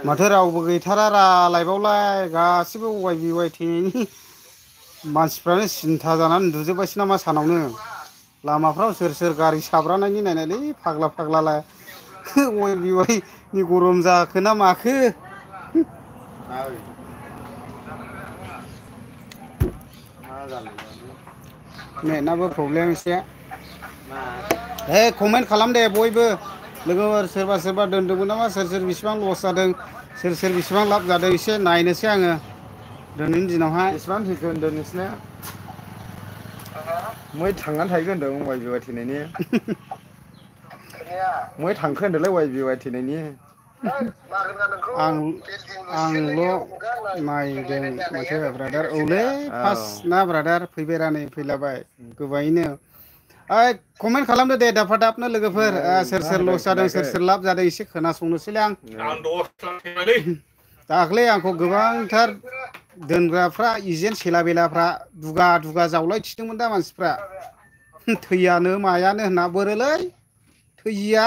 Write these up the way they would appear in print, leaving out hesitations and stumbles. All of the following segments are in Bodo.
माथो रावबो गैथारा रालायबावलाय गासिबो अवाय बिवाय थैनायनि मानसिफ्रानो सिन्था जानानै उन्दुजोब्बायसो नामा सानावनो लामाफ्राव सोर सोर गारि साब्रानायनि नायनायलै फाग्ला फाग्लालाय अवाय बिवायनि गरम जाखो ना माखो नेटनाबो प्रब्लेम एसे हे कमेन्ट खालाम दे बयबो लोगोफोर सोरबा सोरबा दोनदोंमोन नामा सोर सोर बेसिबां लस जादों सोर सोर बेसिबां लाब जादों एसे नायनोसै आङो दिनैनि दिनावहाय बेसेबां थैखो होनदों नोंसिना मै थांनानै थाहैगोन होनदों अवाय बिवाय थैनायनि मै थांखो होनदोंलै अवाय बिवाय थैनायनि आंल' नायदों माथो ब्रादार औलै फार्स्ट ना ब्रादार फैबायरा नै फैलाबाय गोबायैनो ओइ कमेन्ट खालामदो दे दाफा दाबनो लोगोफोर सोर सोर लस जादों सोर सोर लाब जादों एसे खोनासंनोसैलाय आं दाख्लै आंखौ गोबांथार दोनग्राफ्रा एजेन्ट सेला बेलाफ्रा दुगा दुगा जावलायथिदोंमोन दा मानसिफ्रा थैयानो मायानो होनना बोरोलै थैयिया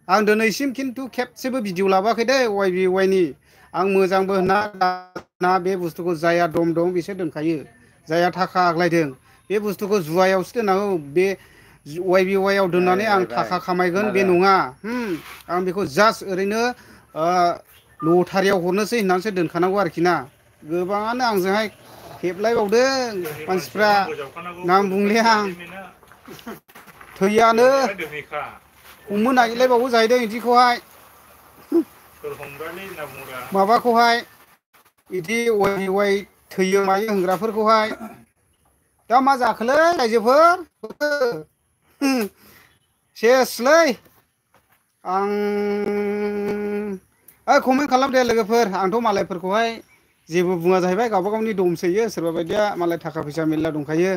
आं दिनैसिम खिन्थु खेबसेबो भिडिअ लाबोआखै दे अवाय बिवायनि आं मोजांबो होनना बे बुस्थुखौ जाया दम दं बिसोर दोनखायो जाया थाखा आग्लायदों बे बुस्थुखौ जुवायावसो दोननांगौ बे अवाय बिवायाव दोननानै आं थाखा खामायगोन बे नङा आं बेखौ जास्ट ओरैनो लटारियाव हरनोसै होननानैसो दोनखानांगौ आरोखि ना गोबाङानो आंजोंहाय हेबलायबावदों मानसिफ्रा नाम बुंले आं थैयानो हमनो नागिरलायबावो जाहैदों बिदिखौहाय माबाखौहाय बिदि अवाय बिवाय थैयो मायो होनग्राफोरखौहाय दा मा जाखोलै रायजोफोर सेसलै आं कमेन्ट खालाम दे लोगोफोर आंथ' मालायफोरखौहाय जेबो बुङा जाहैबाय गावबा गावनि दमसोयो सोरबा बायदिया मालाय थाखा फैसा मेरला दंखायो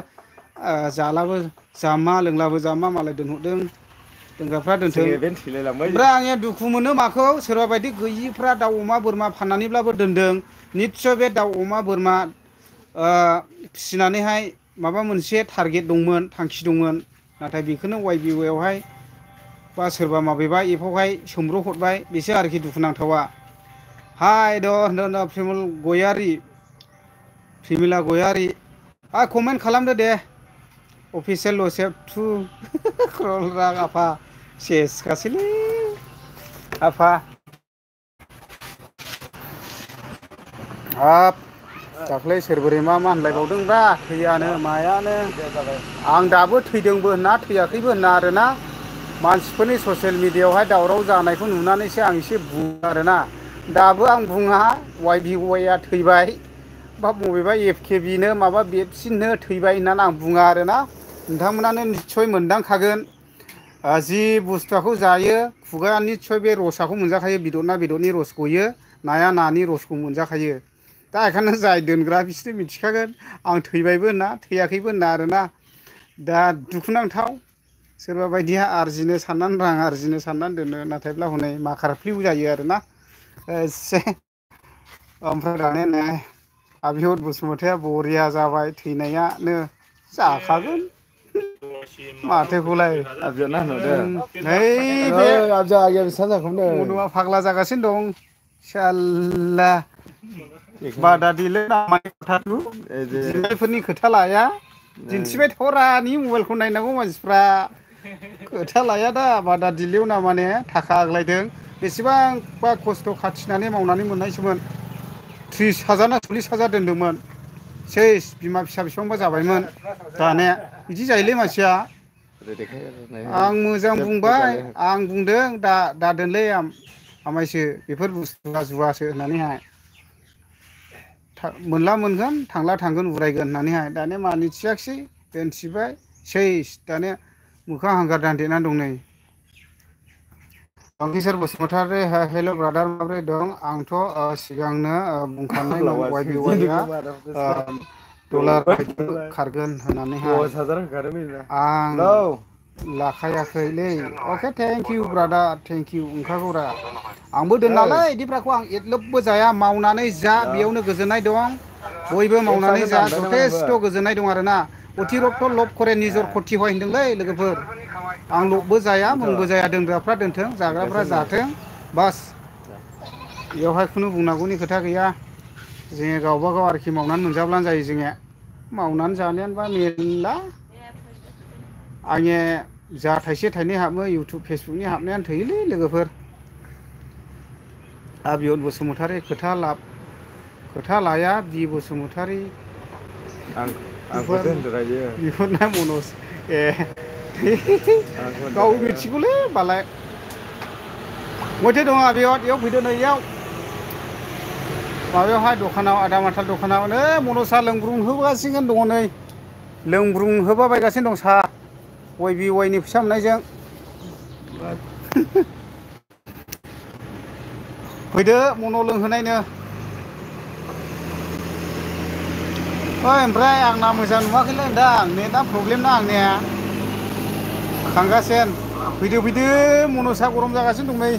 जालाबो जामा लोंलाबो जामा मालाय दोनहरदों दोनग्राफ्रा दोनथों ओमफ्राय आंनिया दुखु मोनो माखौ सोरबा बायदि गैयिफ्रा दाउ अमा बोरमा फाननानैब्लाबो दोनदों निस्सय बे दाउ अमा बोरमा फिसिनानैहाय माबा मोनसे टारगेट दंमोन थांखि दंमोन नाथाय बेखौनो अवाय बिवायावहाय बा सोरबा माबेबा एफावहाय सोमब्र' हरबाय बेसो आरोखि दुखुनांथावा हाय प्रिमल गयारि प्रिमिला गयारि कमेन्ट खालामदो दे अफिसियेल लसेब टु रां आफा सेसखासैलै आफा हाब दाख्लै सोर बोरै मा होनलायबावदोंब्रा थैयानो मायानो आं दाबो थैदोंबो होनना थैयाखैबो होनना आरोना मानसिफोरनि ससियेल मिडियायावहाय दावराव जानायखौ नुनानैसो आं एसे बुङो आरोना दाबो आं बुङा अवाय बिवाया थैबाय बा बबेबा एफकेबिनो माबा बेबसिननो थैबाय होननानै आं बुङा आरोना नोंथांमोनानो निस्सय मोनदांखागोन जि बुस्थुखौ जायो खुगाया निस्सय बे रसाखौ मोनजाखायो बेदर ना बेदरनि रस गयो नाया नानि रसखौ मोनजाखायो दा बेखायनो जाय दोनग्रा बिसोरो मिथिखागोन आं थैबायबो होनना थैयाखैबो होनना आरोना दा दुखुनांथाव सोरबा बायदिया आरजिनो साननानै रां आरजिनो साननानै दोनो नाथायब्ला हनै माखारफ्लिउ जायो आरोना एसे ओमफ्राय दाने नै आबिहर बसुमतारिया बरिया जाबाय थैनायानो जाखागोन माथोखौलाय नै बे मदुआ फाग्ला जागासिनो दं साल्ला बादा दिले दिननायफोरनि खोथा लाया दिन्थिबाय थरानि मबाइलखौ नायनांगौ मानसिफ्रा खोथा लाया दा बादा दिलेयाव ना माने थाखा आग्लायदों बेसेबांबा खस्थ' खाथिनानै मावनानै मोननायसोमोन 30,000 ना 40,000 दोनदोंमोन सेस बिमा फिसा बेसेबांबा जाबायमोन दाने बिदि जायोलै मानसिया आं मोजां बुंबाय आं बुंदों दा दोनलै आमायसो बेफोर बुस्थुआ जुवासो होननानैहाय मोनला मोनगोन थांला थांगोन उरायगोन होननानैहाय दानिया मानिथियाखिसै दोनथिबाय सेस दानिया मोखां हांगार दानथेनानै दं नै किशोर बसुमतारी हेल' ब्रादार माब्रै दं आंथ' सिगांनो बुंखानाय YBYआ डलार खारगोन होननानैहाय 10,000 होखादों बेनो आं लाखायाखैलै अके thank you brother thank you ओंखारगौरा आंबो दोनलालै इदिफ्राखौ आं एदलोबबो जाया मावनानै जा बेयावनो गोजोननाय दं बयबो मावनानै जा जथेस्थ' गोजोननाय दं आरोना अतिरक्त लब करे निजर खति হয় होनदोंलै लोगोफोर आं लबबो जाया मुंबो जाया दोनग्राफ्रा दोनथों जाग्राफ्रा जाथों बास बेयावहाय खुनु बुंनांगौनि खोथा गैया जोङो गावबा गाव आरोखि मावनानै मोनजाब्लानो जायो जोङो मावनानै जानायानोबा मेरला आंनि जा थाइसे थाइनै हाबो इउटुब फेसबुकनि हाबनायानो थोयोलै लोगोफोर आबियन बसुमतारी खोथा लाया बि बसुमतारी आंखौसो होनदोंरा बियो बेफोरना मनज ए गाव मिथिगौलै बालाय बहाथो दङ आबियन इयाव फैदो नै इयाव माबायावहाय दखानाव आदामाथाल दखानाव नै मनसा लोंब्रुं होगासिनो दङ नै लोंब्रुं होबायगासिनो दं साहा YBYनि फैसा मोननायजों फैदो मन' लोंहोनायनो ओमफ्राय आंना मोजां नुवाखैलै नोंथां नेटआ प्रब्लेम ना आंनिया खांगासिनो फैदो मनसा गरम जागासिनो दं नै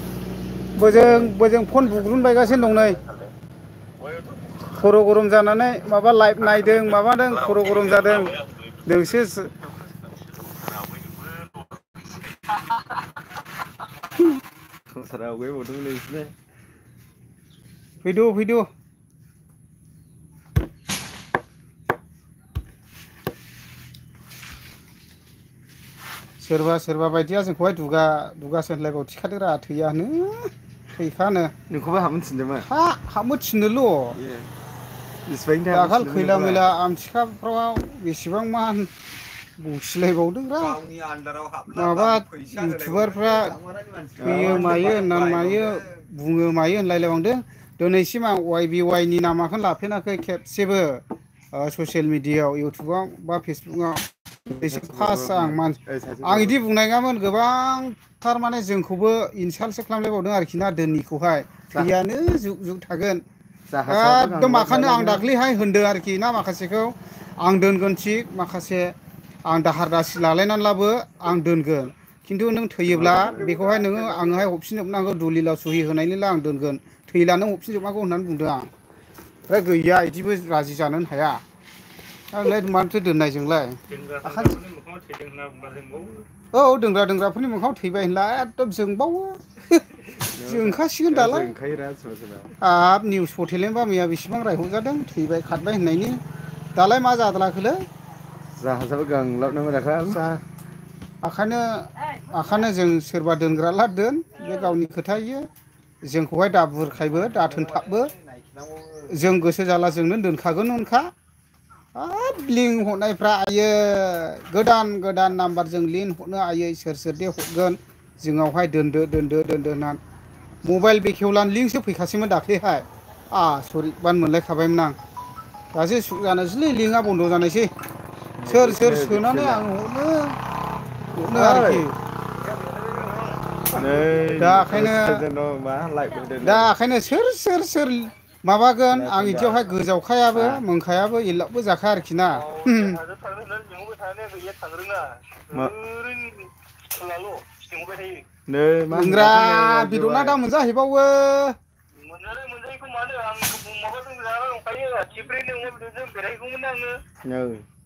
बोजों फन बुग्रुनबायगासिनो दं नै खर' गरम जानानै माबा लाइभ नायदों माबादों खर' गरम जादों नोंसो संसाराव आवगायबावदोंलै बिसोरनो फैदो सोरबा बायदिया जोंखौहाय दुगासो होनलायबाव थिखादोरा थैयानो थैखानो नोंखौबो हाबनो थिनदोंमोन हाबनो थिननोल' दाखाल खैला मैला आमथिखाफ्राव बेसेबां मान बुंसिलायबावदोंरा माबा इउटुबारफ्रा थैयो मायो बुङो मायो होनलायलायबावदों दिनैसिम आं YBYनि नामाखौनो लाफेराखै खेबसेबो ससियेल मिडियायाव इउटुबाव बा फेसबुकाव एसे फार्स्ट आं बिदि बुंनाय नङामोन गोबांथार माने जोंखौबो इनसाल्टसो खालामलायबावदों आरोखि ना दोननिखौहाय थैयानो जुग थागोन एकदम माखानो आं दाख्लैहाय होनदों आरोखि ना माखासेखौ आं दोनगोन थिग माखासे आं दाहार दासि लालायनानैब्लाबो आं दोनगोन खिन्थु नों थैयोब्ला बेखौहाय नोङो आङोहाय हरफिनजोबनांगौ दुलिलाव सहि होनायनिल' आं दोनगोन थैला नों हरफिनजोबनांगौ होननानै बुंदों आं ओमफ्राय गैया बिदिबो राजि जानोनो हाया आंलाय मानोथो दोननायजोंलाय औ दोनग्राफोरनि मोखाङाव थैबाय होनला एकदम जोंबावो जोंखासिगोन दालाय हाब निउस पर्टेलनिबा मैया बेसेबां रायहरजादों थैबाय खारबाय होननायनि दालाय मा जाद्राखोलै जाहाजाबो गांलाबनोमोन दाखालि आखानो जों सोरबा दोनग्राला दोन बे गावनि खोथा इयो जोंखौहाय दा बुरखायबो दा थोनथाबबो जों गोसो जाला जोंनो दोनखागोन होनखा हाब लिंक हरनायफ्रा आयै गोदान नाम्बारजों लिंक हरनो आयै सोर दे हरगोन जोंनावहाय दोनदो होननानै मबाइल बेखेवलानो लिंकसो फैखासैमोन दाख्लैहाय आसरितबानो मोनलायखाबायमोन आं दासो सुख जानोसैलै लिंकआ बन्द' जानायसै सोर सोनानै आं हरनो आरोखि दा ओंखायनो सोर माबागोन आं बिदियावहाय गोजावखायाबो मोनखायाबो इलाबबो जाखाया आरोखि ना लोंग्रा बेदरना दा मोनजाहैबावो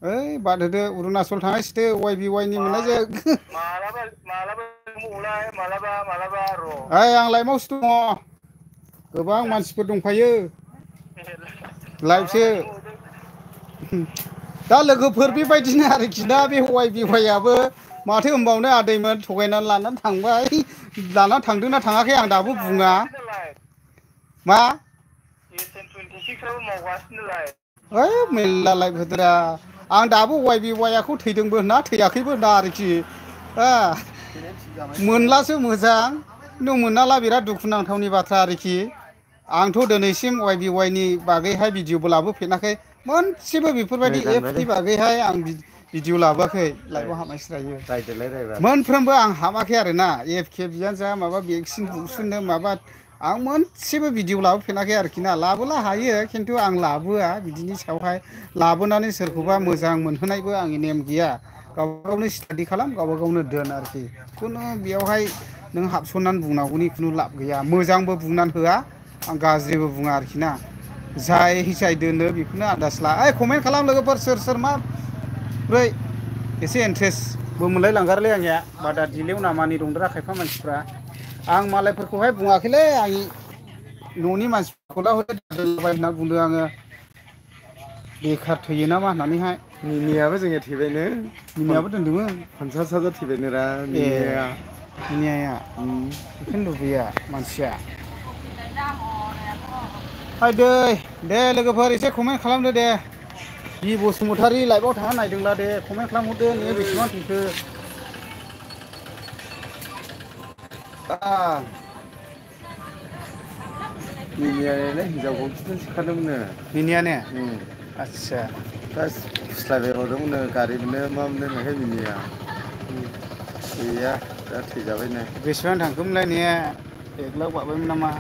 ओइ बाद होदो अरुणाचल थांनायसैदो YBYनि मोननायजों ओइ आं लाइफआवसो दङ गोबां मानसिफोर दंफायो लाइफसो दा लोगोफोर बेबायदिनो आरोखि ना बे YBYआबो माथो होनबावनो आदैमोन थगायनानै लानानै थांबाय लानानै थांदोंना थाङाखै आं दाबो बुङा मा ओइ मेरला लाइफ होदोरा आं दाबो YBYखौ थैदोंबो होना थैयाखैबो होना आरोखि मोनलासो मोजां खिन्थु मोनाला बिराद दुखुनांथावनि बाथ्रा आरोखि आंथ' दिनैसिम YBYनि बागैहाय भिडिअबो लाबोफेराखै मोनसेबो बेफोरबायदि एपनि बागैहाय आं भिडिअ लाबोआखै लाइभआव हाबनायसो रायो रायदोलाय रायबा मोनफ्रोमबो आं हाबाखै आरोना एफके बियानो जा माबा भेक्सिन बुसुननो माबा आं मोनसेबो भिडिअ लाबोफेराखै आरोखि ना लाबोला हायो खिन्थु आं लाबोआ बिदिनि सायावहाय लाबोनानै सोरखौबा मोजां मोनहोनायबो आंनि नेम गैया गावबा गावनो स्टाडि खालाम गावबा गावनो दोन आरोखि खुनु बेयावहाय नों हाबसननानै बुंनांगौनि खुनु लाब गैया मोजांबो बुंनानै होआ आं गाज्रिबो बुङा आरोखि ना जाय दोनो बेखौनो आन्दाज ला ओइ कमेन्ट खालाम लोगोफोर सोर मा ब्रै एसे इन्ट्रेस्टबो मोनलाय लांगारलै आंनिया बादा दिलेव नामानि दंद्रा खायफा मानसिफ्रा आं मालायफोरखौहाय बुङाखैलै आंनि न'नि मानसिफोरखौल' होलाबाय होनना बुंदों आङो बेखार थैयो नामा होननानैहाय मिनियाबो जोंनिया थैबायनो मिनियाबो दोनदोंमोन 50,000 थैबायनो रा मिनिया मिनिया बेखौनो लुबैया मानसिया फैदै दे लोगोफोर एसे कमेन्ट खालामदो दे बि बसुमतारी लाइभआव थांना नायदोंब्ला दे कमेन्ट खालामहरदो नोङो बेसेबां थैखो मिनियालाय हिनजाव गंसेजों सिखारदोंमोननो मिनियाने आदसा फार्स्ट फुस्लायबाय हरदोंमोननो गारि मोनो मा मोनो होननायखाय मिनिया गैया दा थैजाबायनो बेसेबां थांखोमोनलाय ने 1 लाख बारबायमोन नामा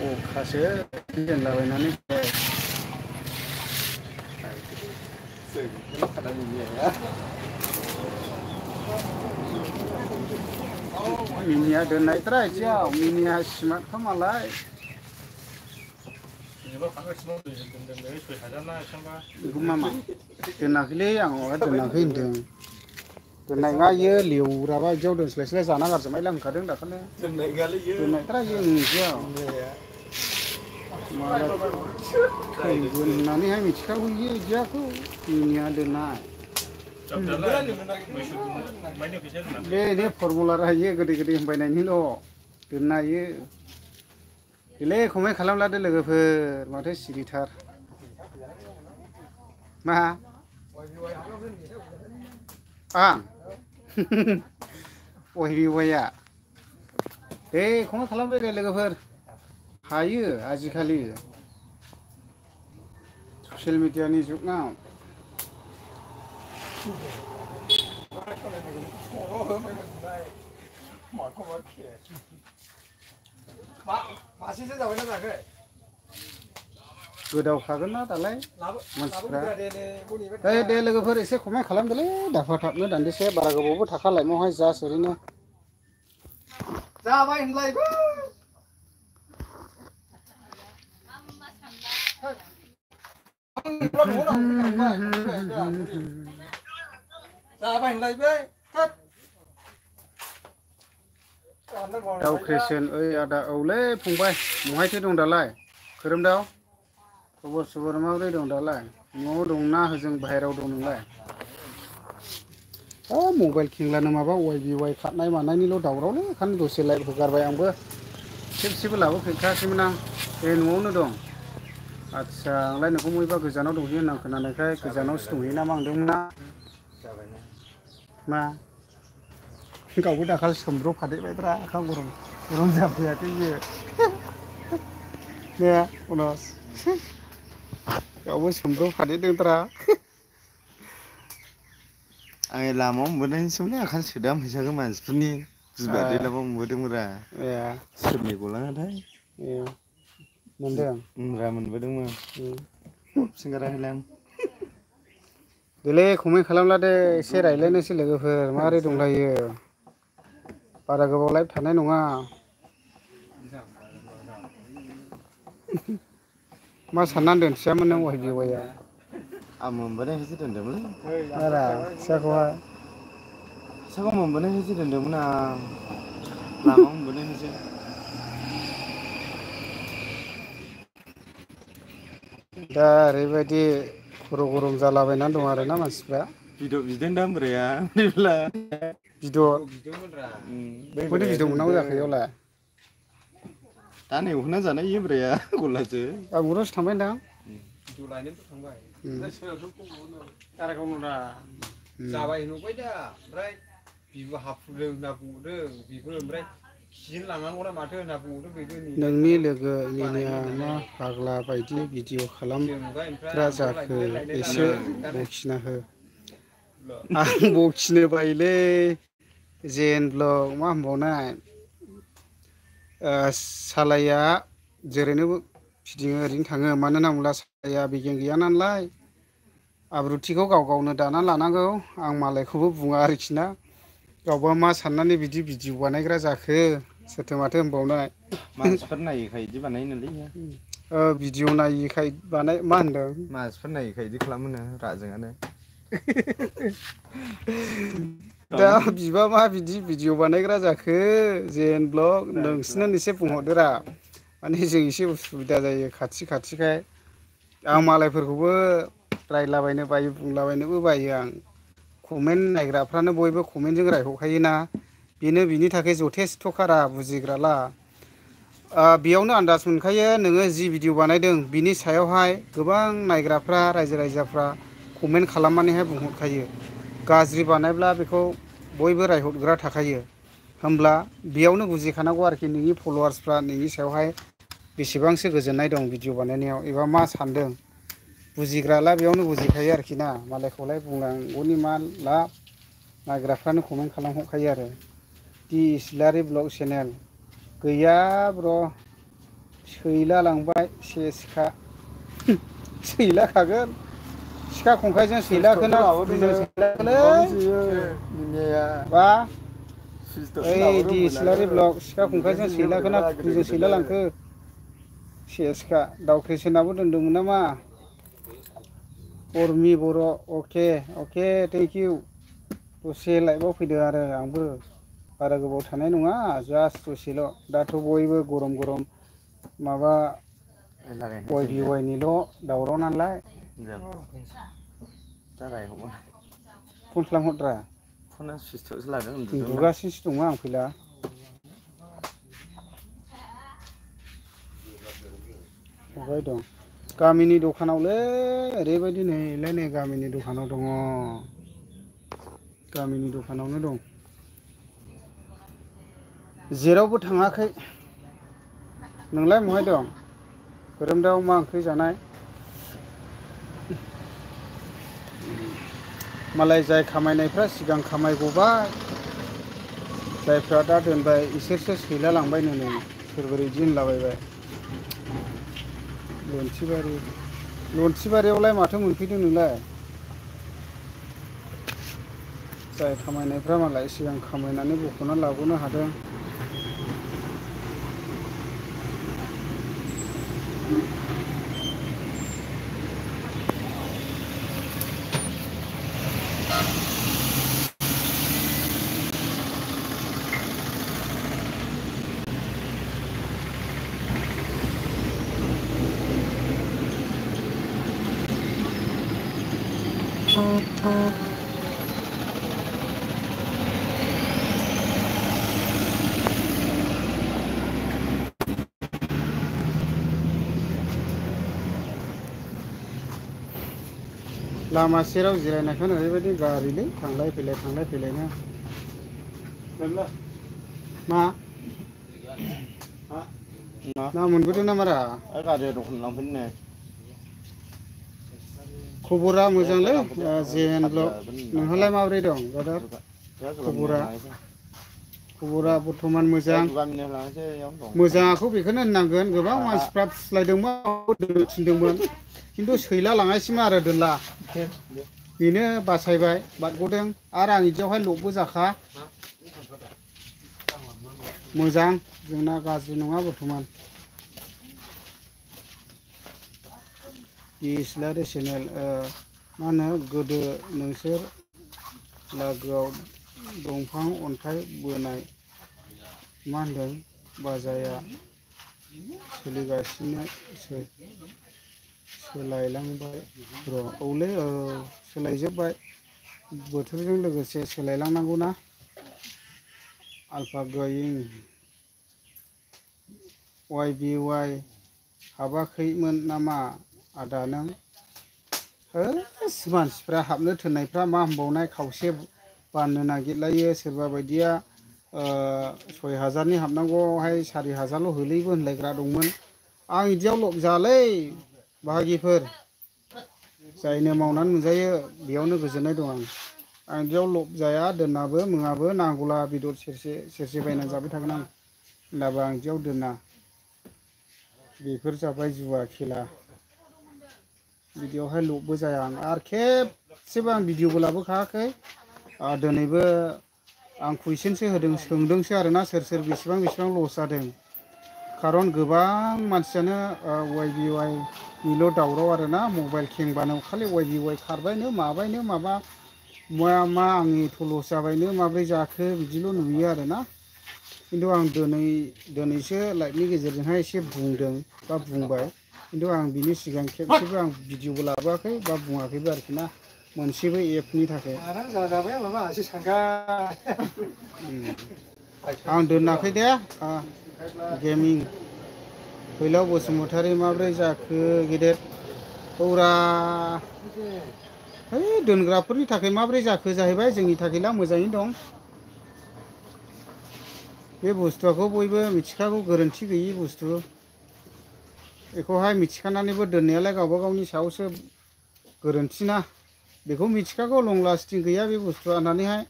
अखासो दोनलाबायनानै मिनिया दोननायफ्रा एसेयाव मिनिया स्मार्टखा मालाय बेखौ मा दोनाखैलै आं माबा दोनाखै होनदों दोननाय मा इयो लेवराबा बिदियाव दोनस्लायस्लाय जाना गारजोबबाय होनखादों दाखालि दोननायफ्रा इयो ओंथियाव थैगोन होननानैहाय मिथिखागौ इयो बिदियाखौ मिनिया दोननाय बे फरमुला रायो गोदै गोदै होनबायनायनिल' दोननो हायो बेले कमेन्ट खालामलादो लोगोफोर माथो सिरिथार मा आं अहिबिवाया दे कमेन्ट खालामदो दे लोगोफोर हायो आजिखालि ससियेल मिडियानि जुगना गोदावखागोन ना दालाय मानसिफ्रा दे लोगोफोर एसे कमेन्ट खालामदोलै दाफा थाबनो दान्दिसे बारा गोबावबो थाखा लाइमआवहाय जास्ट ओरैनो जाबाय होनलायबो दावख्रेसन ओइ आदा औलै फंबाय बहायथो दं दालाय खोरोमदाव खबर सबर माबोरै दं दालाय न'आव दंना होजों बाहेरायाव दं नोंलाय मबाइल खेंलानो माबा वाइ खारनाय मानायनिल' दावरावलै ओंखायनो दसे लाइभ होगारबाय आंबो खेबसेबो लाबोफेरखायाखैमोन आं ए न'आवनो दं आदसा आंलाय नोंखौ बबेबा गोजानाव दंहैयो होनना खोनानायखाय गोजानावसो दंहैयो नामा होनदोंमोन मा गावबो दाखालि सोमब्र'खादेरबायब्रा ओंखाम गरम जाफैयाखै बियो ने उनाव गावबो सोमब्र'खादेरदोंब्रा आं लामायाव मोनबोनायनिसोमोनलै ओंखायनो सोदों फैसाखौ मानसिफोरनि बिमा दैलामाव मोनबोदोंमोनरा सोरनि गलाङाथाय मोनदों मोनबोदोंमोन सिंगारा होलां देलै कमेन्ट खालामला दे एसे रायज्लायनोसै लोगोफोर माबोरै दंलायो बारा गोबाव लाइभ थानाय नङा मा साननानै दोनथियामोन नों वाइ बिवाया आं मोनबोनायखायसो दोनदोंमोन बारा फिसाखौहाय फिसाखौ मोनबोनायखायसो दोनदोंमोन आं लामायाव मोनबोनायखायसो दा ओरैबायदि खर' गरम जालाबायनानै दं आरोना मानसिफ्रा बिदन बिदोंदां बोराया बिदन बोरै बिदन मोननांगौ जाखो इयावलाय दा नै एवखाना जानाय इयो बोराया गलासो आं उनावसो थांबाय होनदां भिडिअ लायनोथ' थांबाय कारागावनोब्रा जाबाय नुबाय दा ओमफ्राय बिबो हाफुदों होनना बुंहरदों बिबो ओमफ्राय नोंनि लोगो मिनिया मा फाग्ला बायदि भिडिअ खालामग्रा जाखो एसे बखिना हो आं बखिनो बायोलै जेन ब्लग मा होनबावनाय सालाया जेरैनो फिदिङो ओरैनो थाङो मानो होनना बुङोब्ला सालाया बिगियान गैया नालाय आब्रुथिखौ गाव गावनो दाना लानांगौ आं मालायखौबो बुङा आरोखि ना गावबा मा साननानै बिदि भिडिअ बानायग्रा जाखो सोरथो माथो होनबावनाय मानसिफोर नायैखाय बिदि बानायोनोलै भिडिअ नायिखाय बानाय मा होनदों मानसिफोर नायिखाय बिदि खालामोनो रागाजोंआनो दा बिबा मा बिदि भिडिअ बानायग्रा जाखो जेन ब्लग नोंसोरनो एसे बुंहरदोरा माने जों एसे उसुबिदा जायो खाथि खाथिखाय आं मालायफोरखौबो रायलाबायनो बायो बुंलाबायनोबो बायो आं कमेन्ट नायग्राफ्रानो बयबो कमेन्टजों रायहरखायोना बेनो बिनि थाखाय जथेस्थ'खारा बुजिग्राला बेयावनो आन्दाज मोनखायो नोङो जि भिडिअ बानायदों बिनि सायावहाय गोबां नायग्राफ्रा रायजो राजाफ्रा कमेन्ट खालामनानैहाय बुंहरखायो गाज्रि बानायब्ला बेखौ बयबो रायहरग्रा थाखायो होमब्ला बेयावनो बुजिखानांगौ आरोखि नोंनि फल'वार्सफ्रा नोंनि सायावहाय बेसेबांसो गोजोननाय दं भिडिअ बानायनायाव एबा मा सानदों बुजिग्राला बेयावनो बुजिखायो आरोखि ना मालायखौलाय बुंनांगौनि मा लाब नायग्राफ्रानो कमेन्ट खालामहरखायो आरो दि इस्लारि ब्लग चेनेल गैया ब्र सैला लांबाय सेसखा सैलाखागोन सिखा खंखाइजों सैलाखोना बा ओइ दि इस्लारि ब्लग सिखा खंखाइजों सैलाखोना खुख्रिजों सैला लांखो सेसखा दावख्रिसोनाबो दोनदोंमोन नामा उर्मि बर' अके थेंक इउ दसे लाइभआव फैदो आरो आंबो बारा गोबाव थानाय नङा जास्ट दसेल' दाथ' बयबो गरम गरम माबा वाइ बि वाइनिल' दावराव नालाय फन खालामहरद्रा फना सुइसआवसो लादों उन्दुदोंना उन्दुगासिनोसो दङ आं फैला बहाय दं गामिनि दखानावलै ओरैबायदि नैलाय नै गामिनि दखानाव दङ गामिनि दखानावनो दं जेरावबो थाङाखै नोंलाय बहाय दं खोरोमदाव मा ओंख्रि जानाय मालाय जाय खामायनायफ्रा सिगां खामायगबाय जायफ्रा दा दोनबाय इसोरसो सैला लांबायनो नै सोरबोरै बिदि होनलाबायबाय लन्थिबारियावलाय माथो मोनफैदों नोंलाय जाय खामायनायफ्रा मालाय सिगां खामायनानै बख'ना लाबोनो हादों लामा सेराव जिरायनायखौनो ओरैबायदि गारिलै थांलाय फैलायनो मा ना मोनबोदों ना मारा गारिया दखान लांफैनो खबरा मोजांलै जेन ब्लग नोंहालाय माबोरै दं ब्रादार खबरा बर्थमान मोजां मोजाङाखौ बेखौनो होननांगोन गोबां मानसिफ्रा फुस्लायदोंमोन थिनदोंमोन खिन्थु सैला लाङासैमोन आरो दोनला बेनो बासायबाय बारग'दों आरो आं बिदियावहाय लकबो जाखा मोजां जोंना गाज्रि नङा बर्थमान इस्लारि चेनेल मा होनो गोदो नोंसोर लागोआव दंफां अन्थाइ बोनाय मा होनदों बाजाया सोलिगासिनो सोलायलांबाय र' औलै सोलायजोब्बाय बोथोरजों लोगोसे सोलायलांनांगौ ना आल्फा गोयिं वाइ बि वाइ हाबाखैमोन नामा आदा नों मानसिफ्रा हाबनो थोननायफ्रा मा होनबावनाय खावसे बाननो नागिरलायो सोरबा बायदिया 6,000नि हाबनांगौआवहाय 4,000ल' होलैबो होनलायग्रा दंमोन। आं बिदियाव लब जालै बाहागिफोर जायनो मावनानै मोनजायो बेयावनो गोजोननाय दं आं बिदियाव लब जाया दोननाबो मुङाबो नांगौला बेदर सेरसे बायनानै जाबाय थागोन आं होनब्लाबो आं बिदियाव दोना बेफोर जाबाय जुवा खेला बिदियावहाय लबबो जाया आं आरो खेबसेबो आं भिडिअबो लाबोखायाखै दिनैबो आं कुइसनसो होदों सोंदोंसो आरोना सोर बेसेबां लस जादों खारन गोबां मानसियानो YBY निल' दावराव आरोना मबाइल खेंबानो खालि YBY खारबायनो माबायनो माबा मा आंनिथ' लस जाबायनो माब्रै जाखो बिदिल' नुयो आरोना खिन्थु आं दिनैसो लाइभनि गेजेरजोंहाय एसे बुंदों बा बुंबाय खिन्थु आं बिनि सिगां खेबसेबो आं भिडिअबो लाबोआखै बा बुङाखैबो आरोखि ना मोनसेबो एपनि थाखाय आं दोनाखै दे गेमिं फैलाव बसुमतारी माब्रै जाखो गेदेर औरा है दोनग्राफोरनि थाखाय माब्रै जाखो जाहैबाय जोंनि थाखायला मोजाङैनो दं बे बुस्थुखौ बयबो मिथिखागौ गोरोन्थि गैयि बुस्थु बेखौहाय मिथिखानानैबो दोननायालाय गावबा गावनि सायावसो गोरोन्थिना बेखौ मिथिखागौ लं लास्टिं गैया बे बुस्थुआ होननानैहाय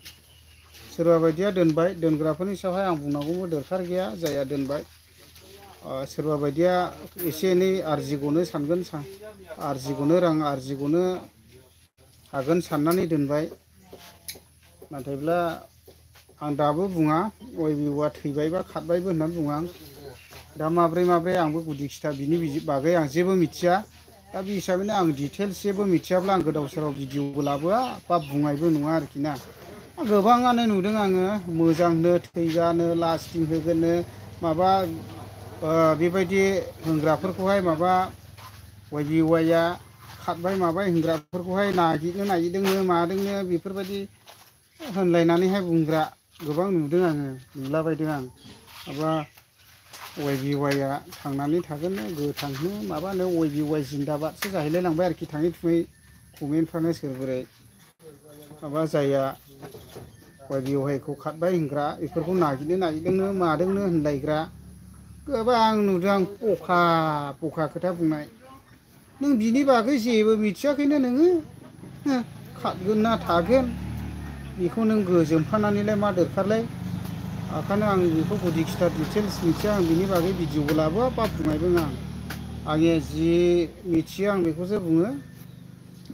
सोरबा बायदिया दोनबाय दोनग्राफोरनि सायावहाय आं बुंनांगौबो दरखार गैया जायहा दोनबाय सोरबा बायदिया एसे एनै आरजिग'नो सानगोन आरजिग'नो रां आरजिग'नो हागोन साननानै दोनबाय नाथायब्ला आं दाबो बुङा YBYआ थैबाय बा खारबायबो होननानै बुङा आं दा माब्रै आंबो गुदि खिथा बिनि बागै आं जेबो मिथिया दा बे हिसाबैनो आं डिटेल्स जेबो मिथियाब्ला आं गोदाव सोराव भिडिअबो लाबोआ बा बुंनायबो नङा आरोखि ना गोबाङानो नुदों आङो मोजांनो थैगानो लास्टिं होगोननो माबा बेबायदि होनग्राफोरखौहाय माबा YBYआ खारबाय माबाय होनग्राफोरखौहाय नागिरदोंनो मादोंनो बेफोरबायदि होनलायनानैहाय बुंग्रा गोबां नुदों आङो नुलाबायदों आं माबा YBYआ थांनानै थागोननो गोथांनो माबानो YBY जिन्दाबादसो जाहैलाय लांबाय आरोखि थाङै थुङै कमेन्टफ्रानो सोरबोरै माबा जाया YBYखौ खारबाय होनग्रा बेफोरखौ नागिरदोंनो मादोंनो होनलायग्रा गोबां नुदों आं पखा खोथा बुंनाय नों बिनि बागै जेबो मिथियाखैनो नोङो खारगोन ना थागोन बेखौ नों गोजोमफानानैलाय मा दरखारलाय ओंखायनो आं बेखौ गुदि खिथा डिटेल्स मिथिया आं बिनि बागै भिडिअबो लाबोआ बा बुंनायबो आङो जि मिथियो आं बेखौसो बुङो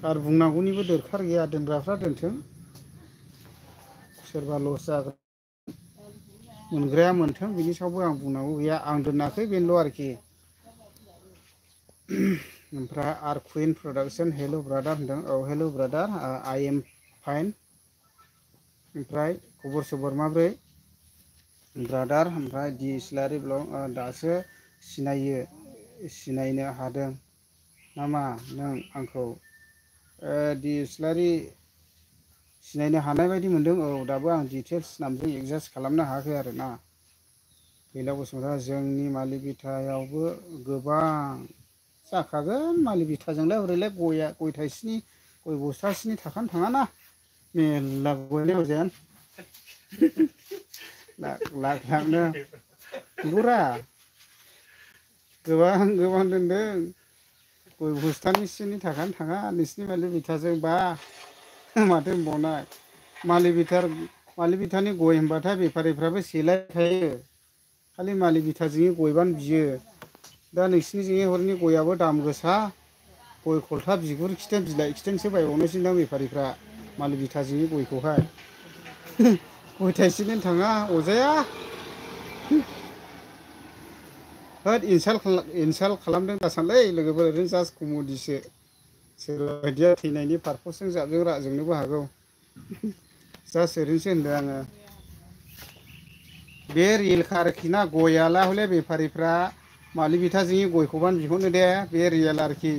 आरो बुंनांगौनिबो दरखार गैया दोनग्राफ्रा दोनथों सोरबा लस जाग्रा मोनग्राया मोनथों बिनि सायावबो आं बुंनांगौ गैया आं दोनाखै बेनोल' आरोखि ओमफ्राय आर कुइन प्रडाक्सन हेल' ब्रादार होनदों औ हेल' ब्रादार आइ एम फाइन ओमफ्राय खबर सबर माब्रै ब्रादार ओमफ्राय दि इस्लारि ब्लग दासो सिनायनो हादों नामा नों आंखौ दि इस्लारि सिनायनो हानाय बायदि मोनदों औ दाबो आं डिटेल्स नामजों एडजास्ट खालामनो हायाखै आरोना फैलाव बसुमतारी जोंनि मालि बिथायावबो गोबां जाखागोन मालि बिथाजोंलाय हरैलाय गय थाइसेनि गय बस्थासेनि थाखानो थाङाना मेरला गयानो हरजायानो लाखनो नंगौरा गोबां दोनदों गय बस्थानैसोनि थाखानो थाङा नोंसिनि मालि बिथाजों बा माथो होनबावनाय मालि बिथानि गय होनबाथाय बेफारिफ्राबो सेलायखायो खालि मालि बिथाजोंनि गयबानो बियो दा नोंसिनिजोंनि हरनि गयाबो दाम गोसा गय खलथा बिगुर खिथें बिलाइ खिथेंसो बायबावनोसै दां बेफारिफ्रा मालि बिथाजोंनि गयखौहाय गय थाइसेनो थाङा अजाया होद इनसाल्ट खालामदों दासानलै लोगोफोर ओरैनो जास्ट कमेडिसो सोरबा बायदिया थैनायनि पारपसजों जाबजों राजोंनोबो हागौ जास्ट ओरैनोसो होनदों आङो बे रियेलखा आरोखि ना गयाला हले बेफारिफ्रा मालि बिथाजोंनि गयखौबानो बिहरनो दे बे रियेल आरोखि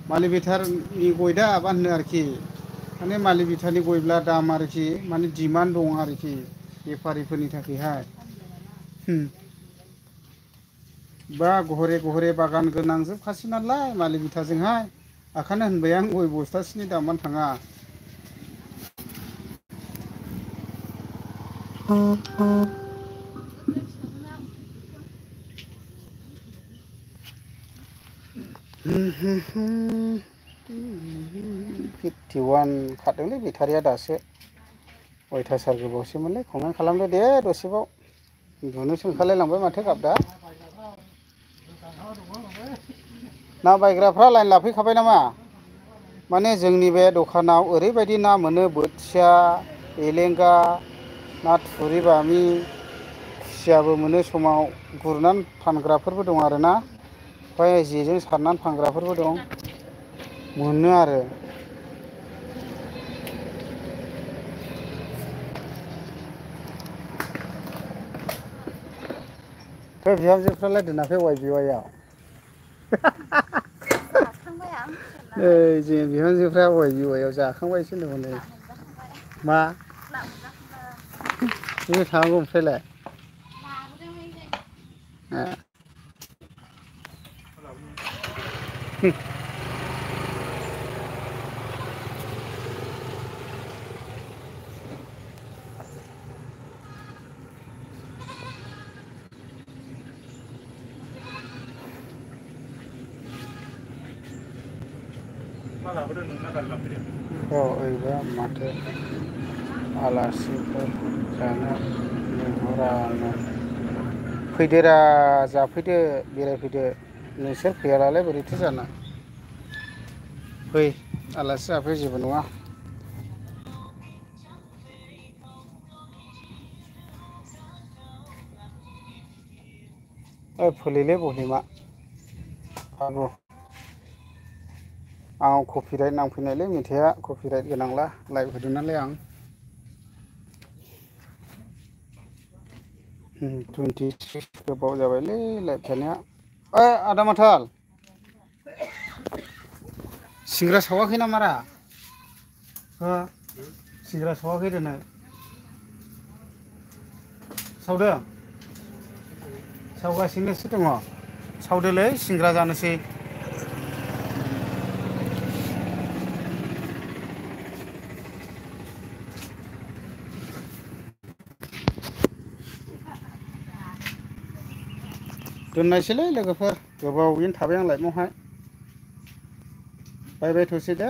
मालि बिथारनि गय दा बा होनो आरोखि माने मालि बिथानि गयब्ला दाम आरोखि माने डिमान्ड दं आरोखि बेफारिफोरनि थाखायहाय बा घरे बागान गोनांजोबखासै नालाय मालि बिथाजोंहाय ओंखायनो होनबाय आं गय बस्थासेनि दामानो थाङा 51 खारदोंलै बेटारिया दासो अयथासार गोबावसैमोनलै कमेन्ट खालामदो दे दसेबाव उन्दुनोसो ओंखारलायलांबाय माथो गाबदा ना बायग्राफ्रा लाइन लाफैखाबाय नामा माने जोंनि बे दखानाव ओरैबायदि ना मोनो बोथिया एलेंगा ना थुरि बामि खुसियाबो मोनो समाव गुरनानै फानग्राफोरबो दं आरोना ओमफ्राय जेजों सारनानै फानग्राफोरबो दं मोनो आरो बे बिहामजोफ्रालाय दोनाखै वाइ बिवाइआव जों बिहामजोफ्रा वाइ बिवाइआव जाखांबायसो होनदोंमोन मा बिदिनो थांनांगौ ओमफ्रायलाय ओइबा माथो आलासिफोर जानो लिंहरानो फैदोरा जाफैदो बेरायफैदो नोंसोर फैयालाय बोरैथो जानो फै आलासि जाफै जेबो नङा फुलिलै बहिमा बाबु आं कपिराइट नांफैनायलै मेथाइआ कपिराइट गोनांला लाइभ होदों नालाय आं 23 गोबाव जाबायलै लाइभ थानाया आदा माथाल सिंग्रा सावाखै नामारा हो सिंग्रा सावाखै दोनै सावदों सावगासिनोसो दङ सावदोलै सिंग्रा जानोसै दोननायसैलै लोगोफोर गोबावैनो थाबाय आं लाइभआवहाय बाय बाय थसै दे